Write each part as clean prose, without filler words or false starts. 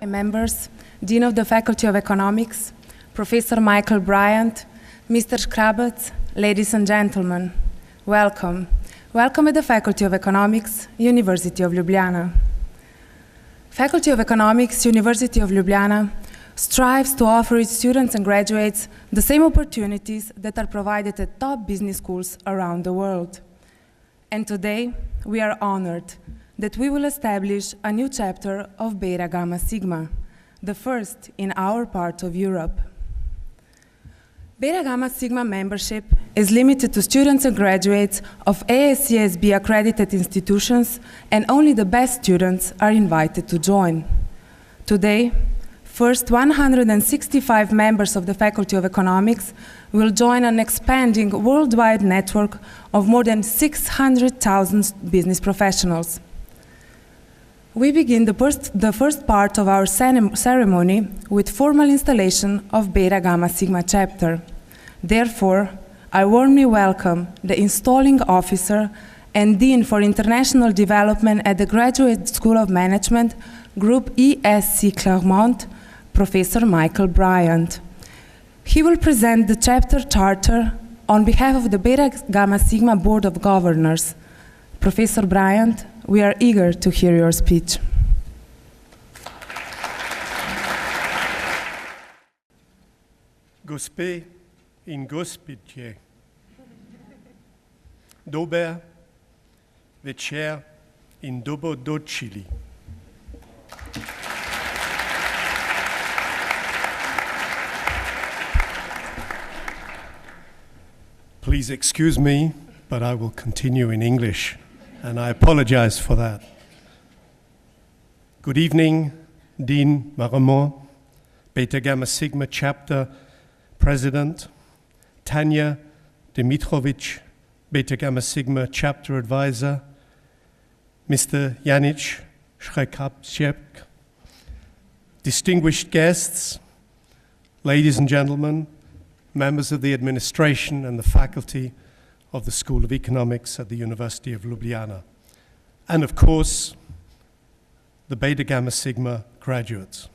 Members, Dean of the Faculty of Economics, Professor Michael Bryant, Mr. Škrabec, ladies and gentlemen, welcome. Welcome at the Faculty of Economics, University of Ljubljana. Faculty of Economics, University of Ljubljana strives to offer its students and graduates the same opportunities that are provided at top business schools around the world. And today, we are honored that we will establish a new chapter of Beta Gamma Sigma, the first in our part of Europe. Beta Gamma Sigma membership is limited to students and graduates of AACSB accredited institutions, and only the best students are invited to join. Today, first 165 members of the Faculty of Economics will join an expanding worldwide network of more than 600,000 business professionals. We begin the first part of our ceremony with formal installation of Beta Gamma Sigma chapter. Therefore, I warmly welcome the installing officer and Dean for International Development at the Graduate School of Management, Groupe ESC Clermont, Professor Michael Bryant. He will present the chapter charter on behalf of the Beta Gamma Sigma Board of Governors. Professor Bryant, we are eager to hear your speech. Gospe in gospodje, dober večer in dobrodošli. Please excuse me, but I will continue in English, and I apologize for that. Good evening, Dean Mramorju, Beta Gamma Sigma Chapter President, Tanya Dimitrovic, Beta Gamma Sigma Chapter Advisor, Mr. Janez Škrabec, distinguished guests, ladies and gentlemen, members of the administration and the faculty of the School of Economics at the University of Ljubljana, and of course, the Beta Gamma Sigma graduates.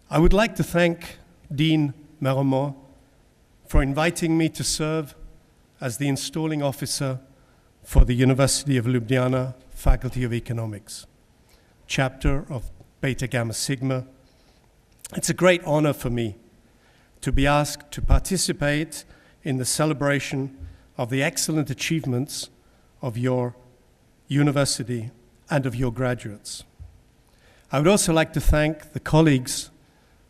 I would like to thank Dean Mramorju for inviting me to serve as the installing officer for the University of Ljubljana Faculty of Economics, chapter of Beta Gamma Sigma. It's a great honor for me to be asked to participate in the celebration of the excellent achievements of your university and of your graduates. I would also like to thank the colleagues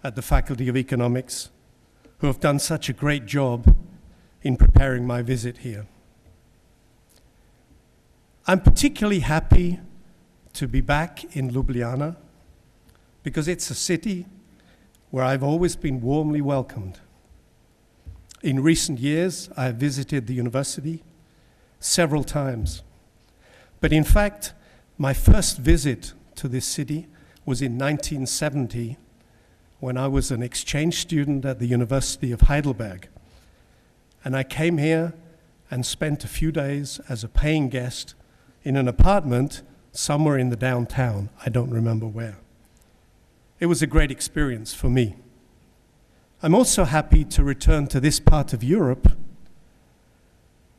at the Faculty of Economics who have done such a great job in preparing my visit here. I'm particularly happy to be back in Ljubljana because it's a city where I've always been warmly welcomed. In recent years, I have visited the university several times. But in fact, my first visit to this city was in 1970 when I was an exchange student at the University of Heidelberg. And I came here and spent a few days as a paying guest in an apartment somewhere in the downtown. I don't remember where. It was a great experience for me. I'm also happy to return to this part of Europe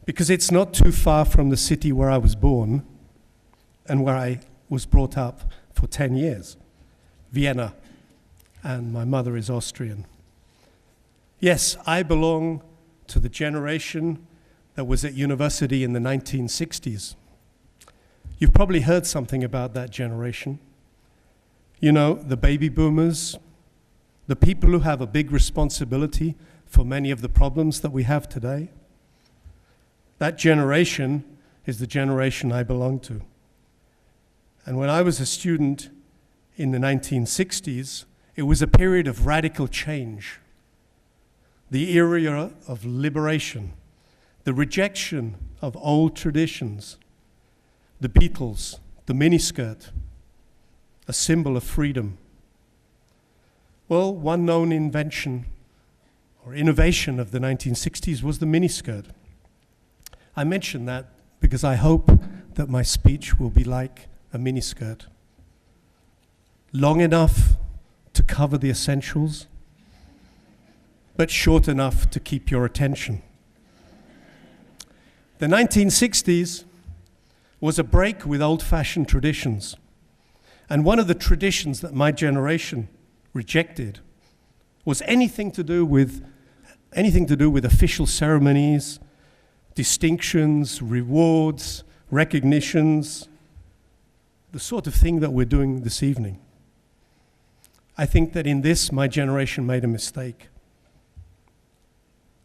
because it's not too far from the city where I was born and where I was brought up for 10 years, Vienna, and my mother is Austrian. Yes, I belong to the generation that was at university in the 1960s. You've probably heard something about that generation. You know, the baby boomers, the people who have a big responsibility for many of the problems that we have today. That generation is the generation I belong to. And when I was a student in the 1960s, it was a period of radical change, the era of liberation, the rejection of old traditions, the Beatles, the miniskirt, a symbol of freedom. Well, one known invention or innovation of the 1960s was the miniskirt. I mention that because I hope that my speech will be like a miniskirt. long enough to cover the essentials, but short enough to keep your attention. The 1960s was a break with old-fashioned traditions. And one of the traditions that my generation rejected was anything to do with official ceremonies, distinctions, rewards, recognitions, the sort of thing that we're doing this evening. I think that in this, my generation made a mistake.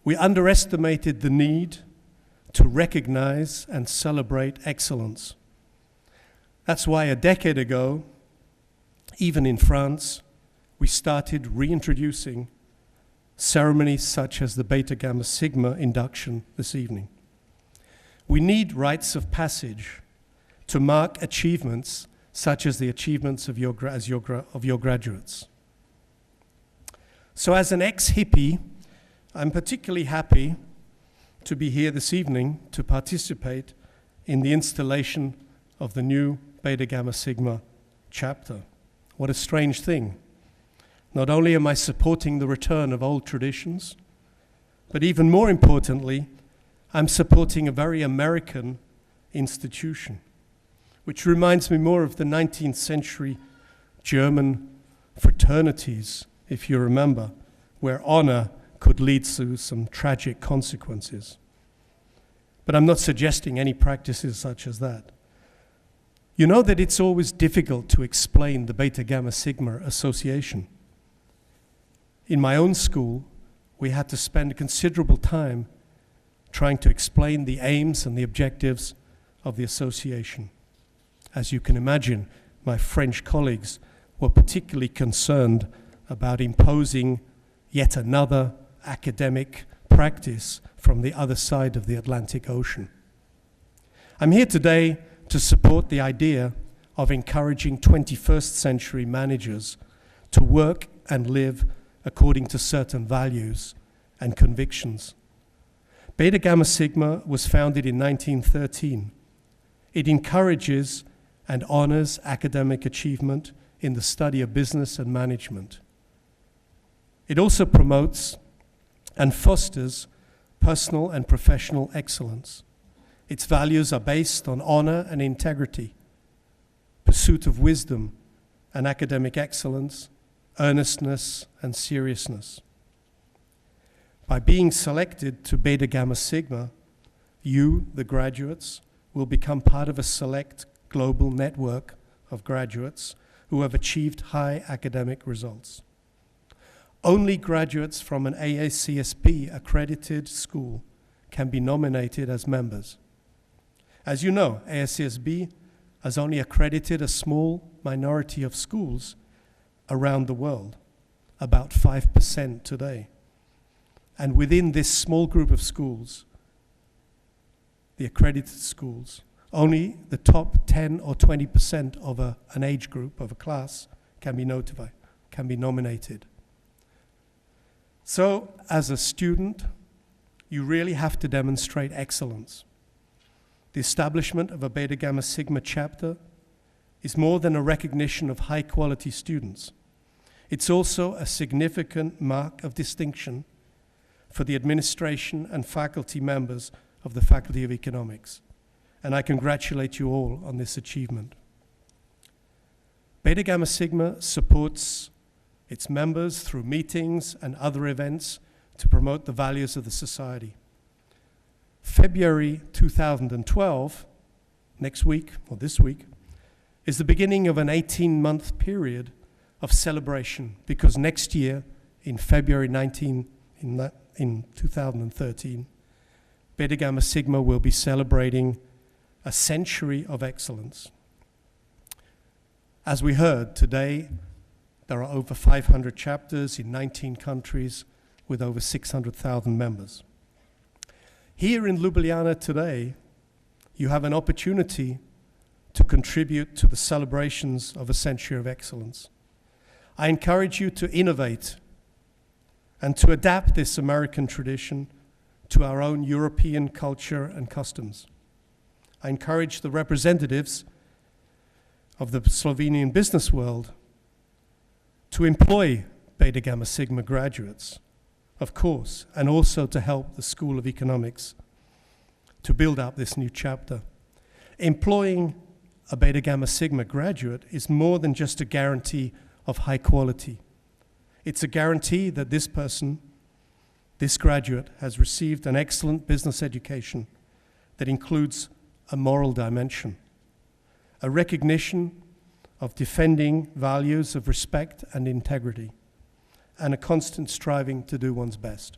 We underestimated the need to recognize and celebrate excellence. That's why a decade ago, even in France, we started reintroducing ceremonies such as the Beta Gamma Sigma induction this evening. We need rites of passage to mark achievements such as the achievements of your graduates. So as an ex-hippie, I'm particularly happy to be here this evening to participate in the installation of the new Beta Gamma Sigma chapter. What a strange thing. Not only am I supporting the return of old traditions, but even more importantly, I'm supporting a very American institution, which reminds me more of the 19th century German fraternities, if you remember, where honor could lead to some tragic consequences. But I'm not suggesting any practices such as that. You know that it's always difficult to explain the Beta Gamma Sigma association. In my own school, we had to spend considerable time trying to explain the aims and the objectives of the association. As you can imagine, my French colleagues were particularly concerned about imposing yet another academic practice from the other side of the Atlantic Ocean. I'm here today to support the idea of encouraging 21st century managers to work and live according to certain values and convictions. Beta Gamma Sigma was founded in 1913. It encourages and honors academic achievement in the study of business and management. It also promotes and fosters personal and professional excellence. Its values are based on honor and integrity, pursuit of wisdom and academic excellence, earnestness and seriousness. By being selected to Beta Gamma Sigma, you, the graduates, will become part of a select global network of graduates who have achieved high academic results. Only graduates from an AACSB accredited school can be nominated as members. As you know, AACSB has only accredited a small minority of schools around the world, about 5% today. And within this small group of schools, the accredited schools, only the top 10 or 20% of an age group, of a class, can be nominated. So, as a student, you really have to demonstrate excellence. The establishment of a Beta Gamma Sigma chapter is more than a recognition of high-quality students. It's also a significant mark of distinction for the administration and faculty members of the Faculty of Economics. And I congratulate you all on this achievement. Beta Gamma Sigma supports its members through meetings and other events to promote the values of the society. February 2012, next week, or this week, is the beginning of an 18-month period of celebration, because next year, in February 2013, Beta Gamma Sigma will be celebrating a century of excellence. As we heard today, there are over 500 chapters in 19 countries with over 600,000 members. Here in Ljubljana today, you have an opportunity to contribute to the celebrations of a century of excellence. I encourage you to innovate and to adapt this American tradition to our own European culture and customs. I encourage the representatives of the Slovenian business world to employ Beta Gamma Sigma graduates, of course, and also to help the School of Economics to build up this new chapter. Employing a Beta Gamma Sigma graduate is more than just a guarantee of high quality. It's a guarantee that this person, this graduate, has received an excellent business education that includes a moral dimension, a recognition of defending values of respect and integrity, and a constant striving to do one's best.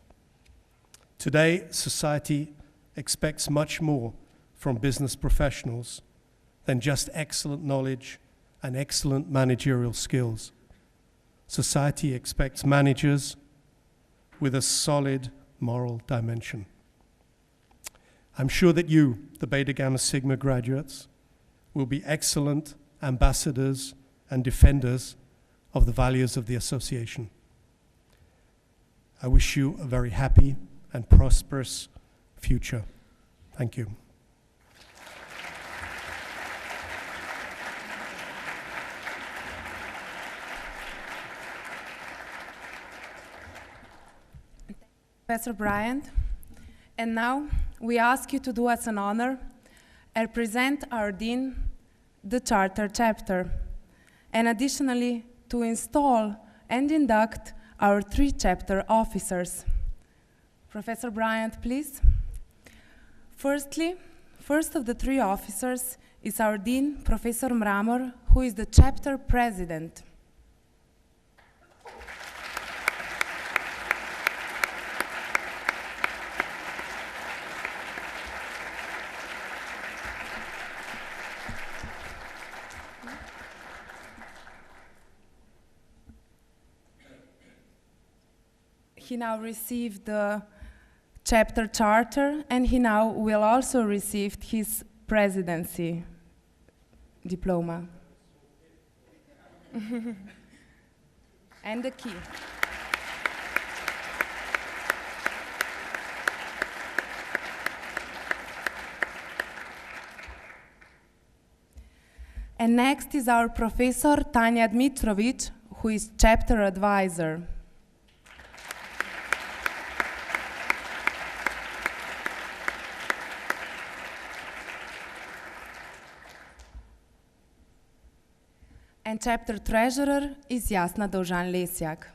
Today, society expects much more from business professionals than just excellent knowledge and excellent managerial skills. Society expects managers with a solid moral dimension. I'm sure that you, the Beta Gamma Sigma graduates, will be excellent ambassadors and defenders of the values of the association. I wish you a very happy and prosperous future. Thank you. Professor Bryant, and now we ask you to do us an honor and present our Dean, the Charter Chapter, and additionally to install and induct our 3 chapter officers. Professor Bryant, please. First of the 3 officers is our Dean, Professor Mramorju, who is the chapter president. He now received the chapter charter, and he now will also receive his presidency diploma. And the key. And next is our Professor Tanja Dmitrovic, who is chapter advisor. And chapter treasurer is Jasna Dovžan-Lesjak.